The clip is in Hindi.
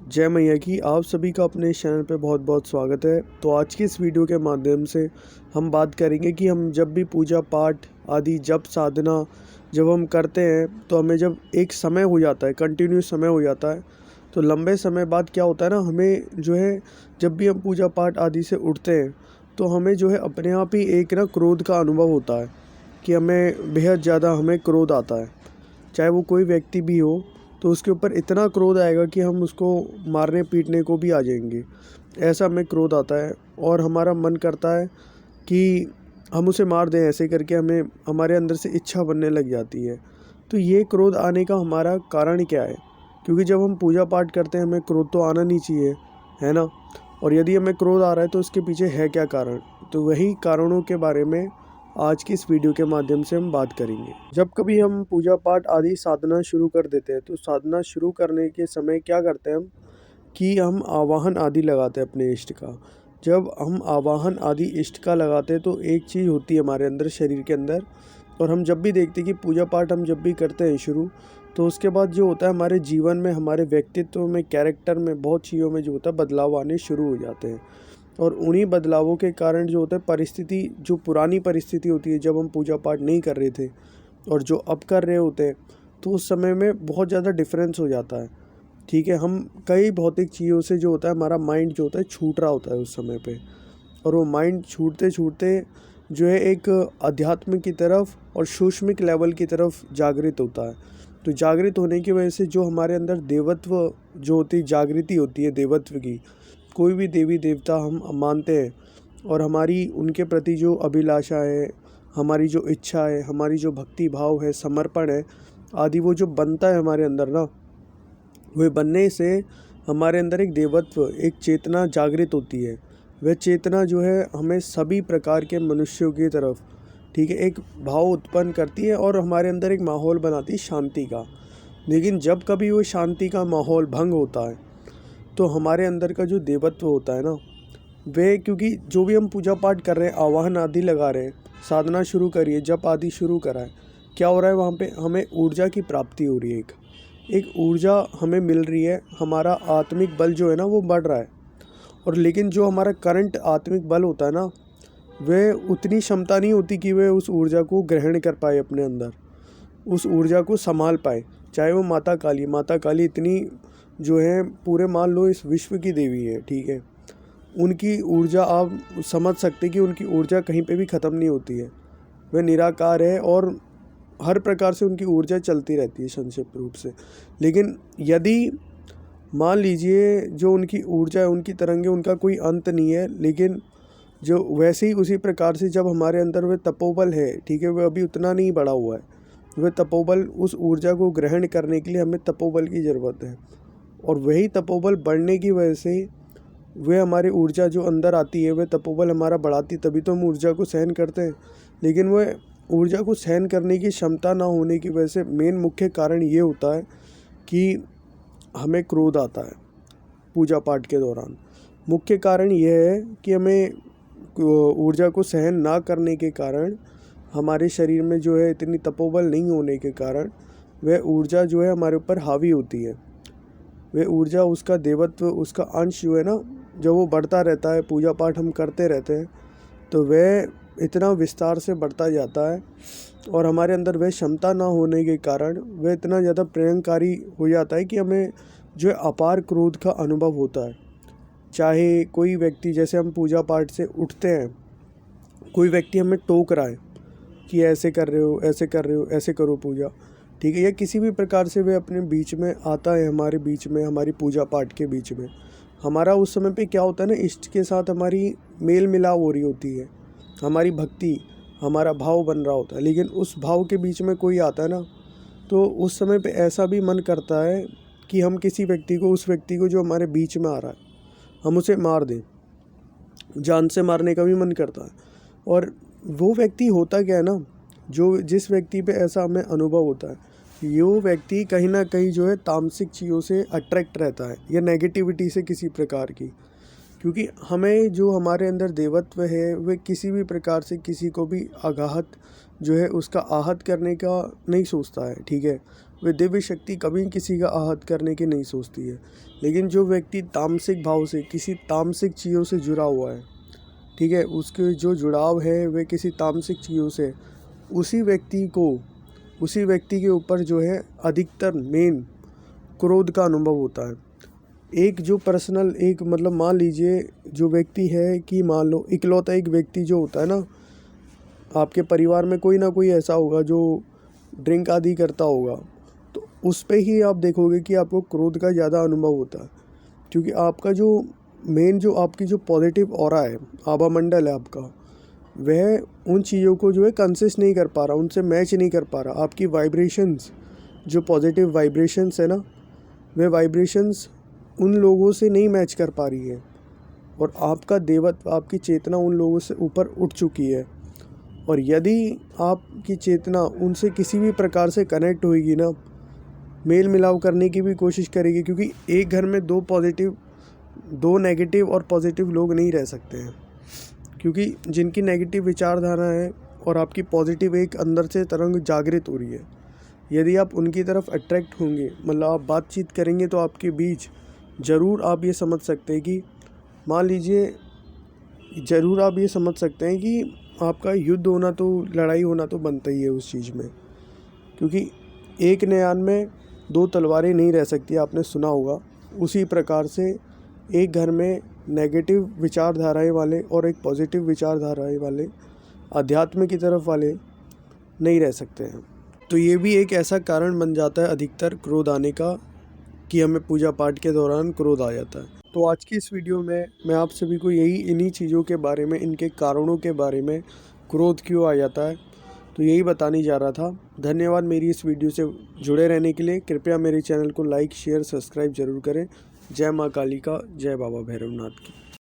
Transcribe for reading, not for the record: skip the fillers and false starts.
जय मैया की। आप सभी का अपने इस चैनल पे बहुत बहुत स्वागत है। तो आज की इस वीडियो के माध्यम से हम बात करेंगे कि हम जब भी पूजा पाठ आदि जप साधना जब हम करते हैं तो हमें जब एक समय हो जाता है, कंटिन्यूस समय हो जाता है, तो लंबे समय बाद क्या होता है ना, हमें जो है जब भी हम पूजा पाठ आदि से उठते हैं तो हमें जो है अपने आप ही एक ना क्रोध का अनुभव होता है कि हमें बेहद ज़्यादा हमें क्रोध आता है। चाहे वो कोई व्यक्ति भी हो तो उसके ऊपर इतना क्रोध आएगा कि हम उसको मारने पीटने को भी आ जाएंगे। ऐसा हमें क्रोध आता है और हमारा मन करता है कि हम उसे मार दें, ऐसे करके हमें हमारे अंदर से इच्छा बनने लग जाती है। तो ये क्रोध आने का हमारा कारण क्या है? क्योंकि जब हम पूजा पाठ करते हैं हमें क्रोध तो आना नहीं चाहिए, है ना? और यदि हमें क्रोध आ रहा है तो उसके पीछे है क्या कारण? तो वही कारणों के बारे में आज की इस वीडियो के माध्यम से हम बात करेंगे। जब कभी हम पूजा पाठ आदि साधना शुरू कर देते हैं तो साधना शुरू करने के समय क्या करते हैं हम कि हम आवाहन आदि लगाते हैं अपने इष्ट का। जब हम आवाहन आदि इष्ट का लगाते हैं तो एक चीज़ होती है हमारे अंदर, शरीर के अंदर, और हम जब भी देखते हैं कि पूजा पाठ हम जब भी करते हैं शुरू, तो उसके बाद जो होता है हमारे जीवन में, हमारे व्यक्तित्व में, कैरेक्टर में, बहुत चीज़ों में जो होता है बदलाव आने शुरू हो जाते हैं। और उन्हीं बदलावों के कारण जो होता है परिस्थिति, जो पुरानी परिस्थिति होती है जब हम पूजा पाठ नहीं कर रहे थे और जो अब कर रहे होते हैं, तो उस समय में बहुत ज़्यादा डिफरेंस हो जाता है। ठीक है, हम कई भौतिक चीज़ों से जो होता है हमारा माइंड जो होता है छूट रहा होता है उस समय पे, और वो माइंड छूटते छूटते जो है एक अध्यात्म की तरफ और सूक्ष्मिक लेवल की तरफ जागृत होता है। तो जागृत होने की वजह से जो हमारे अंदर देवत्व जो होती जागृति होती है देवत्व की, कोई भी देवी देवता हम मानते हैं और हमारी उनके प्रति जो अभिलाषा है, हमारी जो इच्छा है, हमारी जो भक्ति भाव है, समर्पण है आदि, वो जो बनता है हमारे अंदर ना, वह बनने से हमारे अंदर एक देवत्व, एक चेतना जागृत होती है। वह चेतना जो है हमें सभी प्रकार के मनुष्यों की तरफ, ठीक है, एक भाव उत्पन्न करती है और हमारे अंदर एक माहौल बनाती है शांति का। लेकिन जब कभी वो शांति का माहौल भंग होता है तो हमारे अंदर का जो देवत्व होता है ना, वे, क्योंकि जो भी हम पूजा पाठ कर रहे हैं, आवाहन आदि लगा रहे हैं, साधना शुरू करिए, जप आदि शुरू करा है, क्या हो रहा है वहाँ पे हमें ऊर्जा की प्राप्ति हो रही है। एक ऊर्जा हमें मिल रही है, हमारा आत्मिक बल जो है ना वो बढ़ रहा है। और लेकिन जो हमारा करंट आत्मिक बल होता है ना, वह उतनी क्षमता नहीं होती कि वह उस ऊर्जा को ग्रहण कर पाए अपने अंदर, उस ऊर्जा को संभाल पाए। चाहे वो माता काली इतनी जो है पूरे, मान लो इस विश्व की देवी है, ठीक है, उनकी ऊर्जा आप समझ सकते कि उनकी ऊर्जा कहीं पे भी ख़त्म नहीं होती है। वह निराकार है और हर प्रकार से उनकी ऊर्जा चलती रहती है संक्षिप्त रूप से। लेकिन यदि मान लीजिए जो उनकी ऊर्जा है, उनकी तरंगे, उनका कोई अंत नहीं है, लेकिन जो वैसे ही उसी प्रकार से जब हमारे अंदर वह तपोबल है, ठीक है, वह अभी उतना नहीं बढ़ा हुआ है, वह तपोबल, उस ऊर्जा को ग्रहण करने के लिए हमें तपोबल की ज़रूरत है। और वही तपोबल बढ़ने की वजह से वह हमारी ऊर्जा जो अंदर आती है, वह तपोबल हमारा बढ़ाती, तभी तो हम ऊर्जा को सहन करते हैं। लेकिन वह ऊर्जा को सहन करने की क्षमता ना होने की वजह से मेन मुख्य कारण ये होता है कि हमें क्रोध आता है पूजा पाठ के दौरान। मुख्य कारण यह है कि हमें ऊर्जा को सहन ना करने के कारण, हमारे शरीर में जो है इतनी तपोबल नहीं होने के कारण, वह ऊर्जा जो है हमारे ऊपर हावी होती है। वह ऊर्जा, उसका देवत्व, उसका अंश जो है ना, जब वो बढ़ता रहता है, पूजा पाठ हम करते रहते हैं, तो वह इतना विस्तार से बढ़ता जाता है और हमारे अंदर वह क्षमता ना होने के कारण वह इतना ज़्यादा प्रलयंकारी हो जाता है कि हमें जो है अपार क्रोध का अनुभव होता है। चाहे कोई व्यक्ति, जैसे हम पूजा पाठ से उठते हैं, कोई व्यक्ति हमें टोक रहा है कि ऐसे कर रहे हो, ऐसे कर रहे हो, ऐसे करो पूजा, ठीक है, या किसी भी प्रकार से वह अपने बीच में आता है, हमारे बीच में, हमारी पूजा पाठ के बीच में, हमारा उस समय पे क्या होता है ना, इष्ट के साथ हमारी मेल मिलाप हो रही होती है, हमारी भक्ति, हमारा भाव बन रहा होता है। लेकिन उस भाव के बीच में कोई आता है ना, तो उस समय पे ऐसा भी मन करता है कि हम किसी व्यक्ति को, उस व्यक्ति को जो हमारे बीच में आ रहा है, हम उसे मार दें, जान से मारने का भी मन करता है। और वो व्यक्ति होता क्या है ना, जो जिस व्यक्ति पे ऐसा हमें अनुभव होता है, ये वो व्यक्ति कहीं ना कहीं जो है तामसिक चीज़ों से अट्रैक्ट रहता है या नेगेटिविटी से किसी प्रकार की। क्योंकि हमें जो हमारे अंदर देवत्व है वह किसी भी प्रकार से किसी को भी आघात जो है उसका आहत करने का नहीं सोचता है, ठीक है, वे दिव्य शक्ति कभी किसी का आहत करने की नहीं सोचती है। लेकिन जो व्यक्ति तामसिक भाव से किसी तामसिक चीज़ों से जुड़ा हुआ है, ठीक है, उसके जो जुड़ाव है वे किसी तामसिक चीज़ों से, उसी व्यक्ति के ऊपर जो है अधिकतर मेन क्रोध का अनुभव होता है। एक जो पर्सनल एक मतलब मान लीजिए जो व्यक्ति है कि मान लो इकलौता एक व्यक्ति जो होता है ना, आपके परिवार में कोई ना कोई ऐसा होगा जो ड्रिंक आदि करता होगा, तो उस पे ही आप देखोगे कि आपको क्रोध का ज़्यादा अनुभव होता है। क्योंकि आपका जो मेन जो आपकी जो पॉजिटिव ऑरा है, आभा मंडल है आपका, वह उन चीज़ों को जो है कंसिस्ट नहीं कर पा रहा, उनसे मैच नहीं कर पा रहा। आपकी वाइब्रेशंस जो पॉजिटिव वाइब्रेशंस है ना, वे वाइब्रेशंस उन लोगों से नहीं मैच कर पा रही है, और आपका देवत्व, आपकी चेतना उन लोगों से ऊपर उठ चुकी है। और यदि आपकी चेतना उनसे किसी भी प्रकार से कनेक्ट होएगी ना, मेल मिलाप करने की भी कोशिश करेगी, क्योंकि एक घर में दो नेगेटिव और पॉजिटिव लोग नहीं रह सकते हैं। क्योंकि जिनकी नेगेटिव विचारधारा है और आपकी पॉजिटिव एक अंदर से तरंग जागृत हो रही है, यदि आप उनकी तरफ अट्रैक्ट होंगे, मतलब आप बातचीत करेंगे, तो आपके बीच ज़रूर आप ये समझ सकते हैं कि मान लीजिए ज़रूर आप ये समझ सकते हैं कि आपका युद्ध होना तो, लड़ाई होना तो बनता ही है उस चीज़ में। क्योंकि एक न्यान में दो तलवारें नहीं रह सकती, आपने सुना होगा। उसी प्रकार से एक घर में नेगेटिव विचारधाराएं वाले और एक पॉजिटिव विचारधाराएं वाले, अध्यात्म की तरफ वाले नहीं रह सकते हैं। तो ये भी एक ऐसा कारण बन जाता है अधिकतर क्रोध आने का, कि हमें पूजा पाठ के दौरान क्रोध आ जाता है। तो आज की इस वीडियो में मैं आप सभी को इन्हीं चीज़ों के बारे में, इनके कारणों के बारे में, क्रोध क्यों आ जाता है, तो यही बताने जा रहा था। धन्यवाद मेरी इस वीडियो से जुड़े रहने के लिए। कृपया मेरे चैनल को लाइक, शेयर, सब्सक्राइब जरूर करें। जय माँ काली का, जय बाबा भैरवनाथ की।